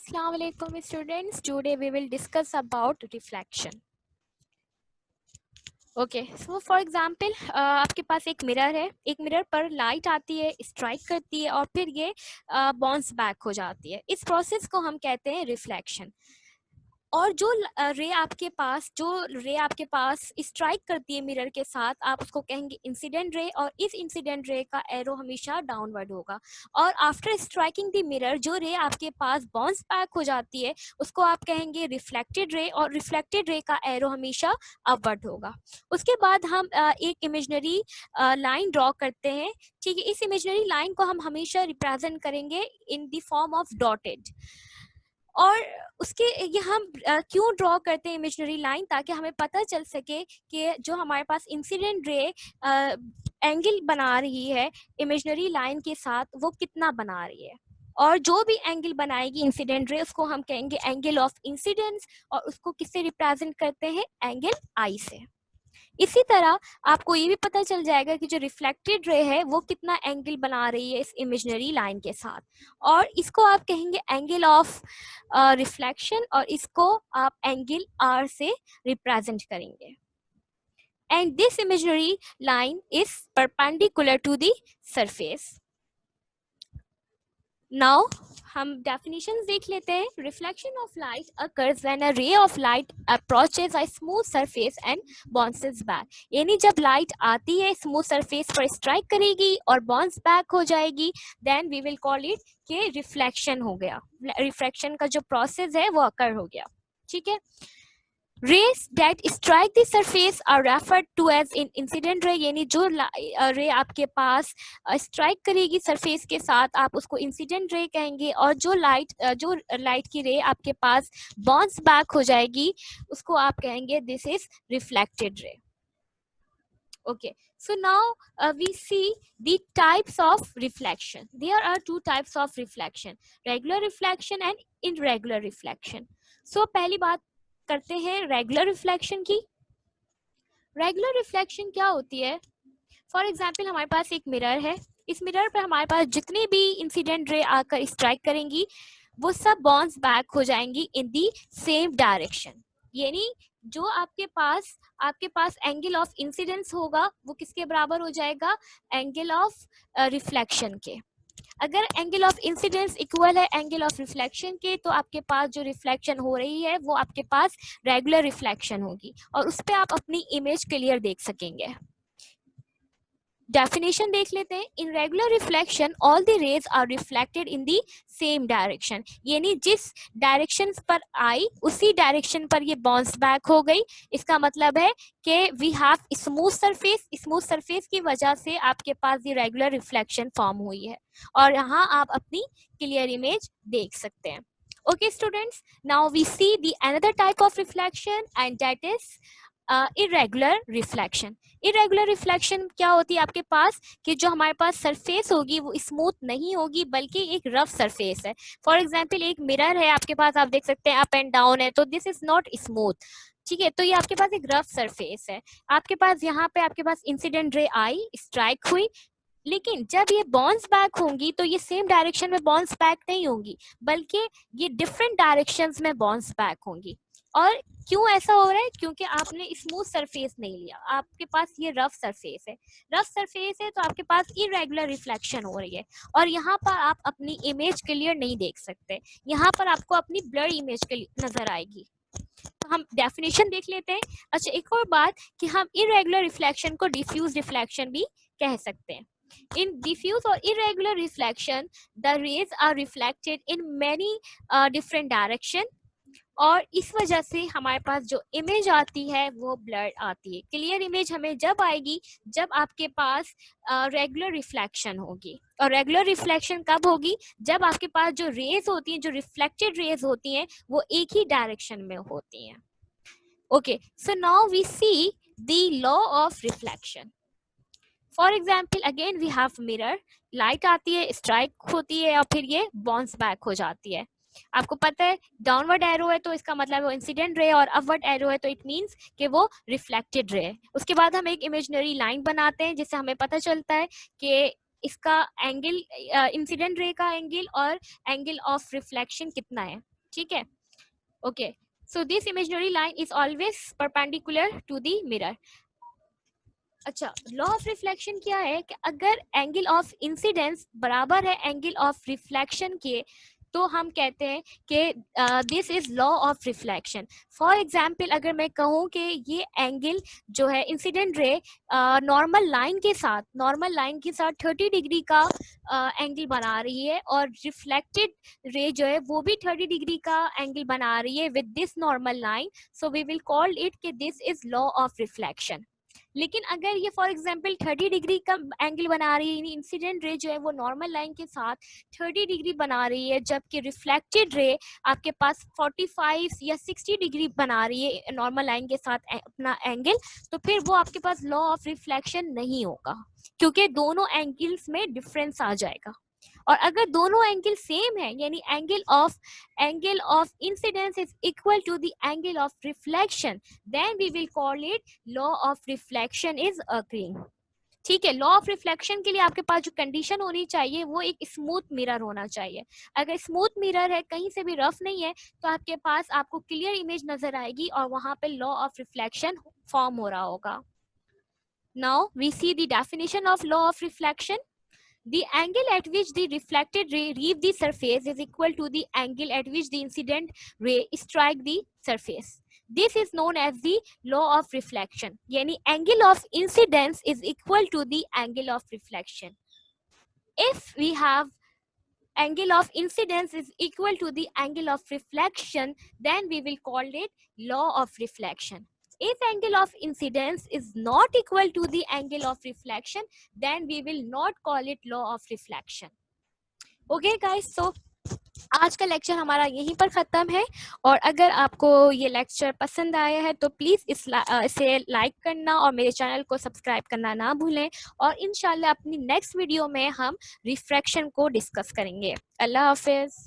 Assalamu alaikum students. Today we will discuss about reflection. Okay, so for example आपके पास एक mirror है, एक mirror पर लाइट आती है, स्ट्राइक करती है और फिर ये बाउंस बैक हो जाती है। इस प्रोसेस को हम कहते हैं रिफ्लेक्शन। और जो रे आपके पास स्ट्राइक करती है मिरर के साथ, आप उसको कहेंगे इंसिडेंट रे, और इस इंसिडेंट रे का एरो हमेशा डाउनवर्ड होगा। और आफ्टर स्ट्राइकिंग द मिरर जो रे आपके पास बाउंस बैक हो जाती है उसको आप कहेंगे रिफ्लेक्टेड रे, और रिफ्लेक्टेड रे का एरो हमेशा अपवर्ड होगा। उसके बाद हम एक इमेजिनरी लाइन ड्रॉ करते हैं। ठीक है, इस इमेजिनरी लाइन को हम हमेशा रिप्रेजेंट करेंगे in the form of dotted. और उसके ये हम क्यों ड्रॉ करते हैं इमेजिनरी लाइन, ताकि हमें पता चल सके कि जो हमारे पास इंसिडेंट रे एंगल बना रही है इमेजिनरी लाइन के साथ वो कितना बना रही है। और जो भी एंगल बनाएगी इंसिडेंट रे उसको हम कहेंगे एंगल ऑफ इंसिडेंस, और उसको किससे रिप्रेजेंट करते हैं, एंगल आई से। इसी तरह आपको ये भी पता चल जाएगा कि जो रिफ्लेक्टेड रे है वो कितना एंगल बना रही है इस इमेजिनरी लाइन के साथ, और इसको आप कहेंगे एंगल ऑफ रिफ्लेक्शन, और इसको आप एंगल आर से रिप्रेजेंट करेंगे। And this imaginary line is perpendicular to the surface. Now हम डेफिनेशंस देख लेते हैं। Reflection of light occurs when a ray of light approaches a smooth surface and bounces back. यानी जब लाइट आती है स्मूथ सरफेस पर स्ट्राइक करेगी और बाउंस बैक हो जाएगी, then we will call it कि रिफ्लेक्शन हो गया। रिफ्लेक्शन का जो प्रोसेस है वो अकर हो गया। ठीक है, rays that strike the surface are referred to as incident ray। यानी जो रे आपके पास स्ट्राइक करेगी सरफेस के साथ आप उसको इंसिडेंट रे कहेंगे, और जो लाइट की रे आपके पास बाउंस बैक हो जाएगी उसको आप कहेंगे this is reflected ray. Okay, so now we see the types of reflection. There are two types of reflection, regular reflection and irregular reflection. So पहली बात करते हैं रेगुलर रिफ्लेक्शन की। रेगुलर रिफ्लेक्शन क्या होती है? फॉर एग्जाम्पल हमारे पास एक मिरर है, इस मिरर पर हमारे पास जितने भी इंसिडेंट रे आकर स्ट्राइक करेंगी वो सब बाउंस बैक हो जाएंगी इन दी सेम डायरेक्शन। यानी जो आपके पास एंगल ऑफ इंसिडेंस होगा वो किसके बराबर हो जाएगा, एंगल ऑफ रिफ्लेक्शन के। अगर एंगल ऑफ इंसिडेंस इक्वल है एंगल ऑफ रिफ्लेक्शन के, तो आपके पास जो रिफ्लेक्शन हो रही है वो आपके पास रेगुलर रिफ्लेक्शन होगी, और उस पर आप अपनी इमेज क्लियर देख सकेंगे। डेफिनेशन देख लेते हैं। In regular reflection all the rays are reflected in the same direction. यानी जिस डायरेक्शन पर आई उसी डायरेक्शन पर ये बाउंस बैक हो गई। इसका मतलब है कि we have smooth surface, smooth surface की वजह से आपके पास ये रेगुलर रिफ्लेक्शन फॉर्म हुई है, और यहाँ आप अपनी क्लियर इमेज देख सकते हैं। Okay students, now we see the another type of reflection, and that is irregular reflection. irregular reflection क्या होती है आपके पास, कि जो हमारे पास सरफेस होगी वो स्मूथ नहीं होगी बल्कि एक रफ सरफेस है। फॉर एग्जाम्पल एक मिरर है आपके पास, आप देख सकते हैं अप एंड डाउन है, तो दिस इज नॉट स्मूथ। ठीक है, तो ये आपके पास एक रफ सरफेस है। आपके पास यहाँ पे आपके पास इंसिडेंट रे आई, स्ट्राइक हुई, लेकिन जब ये बाउंस बैक होंगी तो ये सेम डायरेक्शन में बाउंस बैक नहीं होंगी बल्कि ये डिफरेंट डायरेक्शंस में बाउंस बैक होंगी। और क्यों ऐसा हो रहा है, क्योंकि आपने स्मूथ सरफेस नहीं लिया, आपके पास ये रफ सरफेस है। रफ सरफेस है तो आपके पास इरेगुलर रिफ्लेक्शन हो रही है, और यहाँ पर आप अपनी इमेज क्लियर नहीं देख सकते, यहाँ पर आपको अपनी ब्लर इमेज नजर आएगी। तो हम डेफिनेशन देख लेते हैं। अच्छा, एक और बात कि हम इरेगुलर रिफ्लेक्शन को डिफ्यूज रिफ्लेक्शन भी कह सकते हैं। In diffuse or irregular reflection, the rays are reflected in many different direction, और इस वजह से हमारे पास जो इमेज आती है वो ब्लर आती है। क्लियर इमेज हमें जब आएगी जब आपके पास रेगुलर रिफ्लेक्शन होगी। और रेगुलर रिफ्लेक्शन कब होगी, जब आपके पास जो रेज होती हैं, जो रिफ्लेक्टेड रेज होती हैं, वो एक ही डायरेक्शन में होती हैं। Okay, so now we see the law of reflection. For example again we have mirror, light आती है, स्ट्राइक होती है, और फिर ये बाउंस बैक हो जाती है। आपको पता है डाउनवर्ड एरो है तो इसका मतलब वो इंसिडेंट रे, और अपवर्ड एरो है तो इट मींस कि वो रिफ्लेक्टेड रे है। उसके बाद हम एक इमेजिनरी लाइन बनाते हैं जिससे हमें पता चलता है कि इसका एंगल, इंसिडेंट रे का एंगल और एंगल ऑफ रिफ्लेक्शन कितना है। ठीक है, okay. So this imaginary line is always perpendicular to the mirror. अच्छा, लॉ ऑफ रिफ्लेक्शन क्या है कि अगर एंगल ऑफ इंसिडेंस बराबर है एंगल ऑफ रिफ्लेक्शन के, तो हम कहते हैं कि this is law of reflection. For example, अगर मैं कहूँ कि ये एंगल जो है इंसिडेंट रे नॉर्मल लाइन के साथ 30 डिग्री का एंगल बना रही है, और रिफ्लेक्टेड रे जो है वो भी 30 डिग्री का एंगल बना रही है with this normal line, so we will call it कि this is law of reflection. लेकिन अगर ये फॉर एग्जांपल 30 डिग्री का एंगल बना रही है, इंसिडेंट रे जो है वो नॉर्मल लाइन के साथ 30 डिग्री बना रही है, जबकि रिफ्लेक्टेड रे आपके पास 45 या 60 डिग्री बना रही है नॉर्मल लाइन के साथ अपना एंगल, तो फिर वो आपके पास लॉ ऑफ रिफ्लेक्शन नहीं होगा, क्योंकि दोनों एंगल्स में डिफरेंस आ जाएगा। और अगर दोनों एंगल सेम है, यानी angle of incidence is equal to the angle of reflection, then we will call it law of reflection is occurring. ठीक है, लॉ ऑफ रिफ्लेक्शन के लिए आपके पास जो कंडीशन होनी चाहिए वो एक स्मूथ मिरर होना चाहिए। अगर स्मूथ मिरर है, कहीं से भी रफ नहीं है, तो आपके पास आपको क्लियर इमेज नजर आएगी और वहां पे लॉ ऑफ रिफ्लेक्शन फॉर्म हो रहा होगा। Now we see the definition of law of reflection. The angle at which the reflected ray leave the surface is equal to the angle at which the incident ray strike the surface. This is known as the law of reflection. यानी angle of incidence is equal to the angle of reflection. If we have angle of incidence is equal to the angle of reflection, then we will call it law of reflection. If angle of incidence is not equal to the angle of reflection, then we will not call it law of reflection. Okay guys, so आज का lecture हमारा यहीं पर ख़त्म है, और अगर आपको ये लेक्चर पसंद आया है तो प्लीज़ इसे लाइक करना और मेरे चैनल को सब्सक्राइब करना ना भूलें, और इंशाल्लाह अपनी नेक्स्ट वीडियो में हम रिफ्रैक्शन को डिस्कस करेंगे। अल्लाह हाफिज़।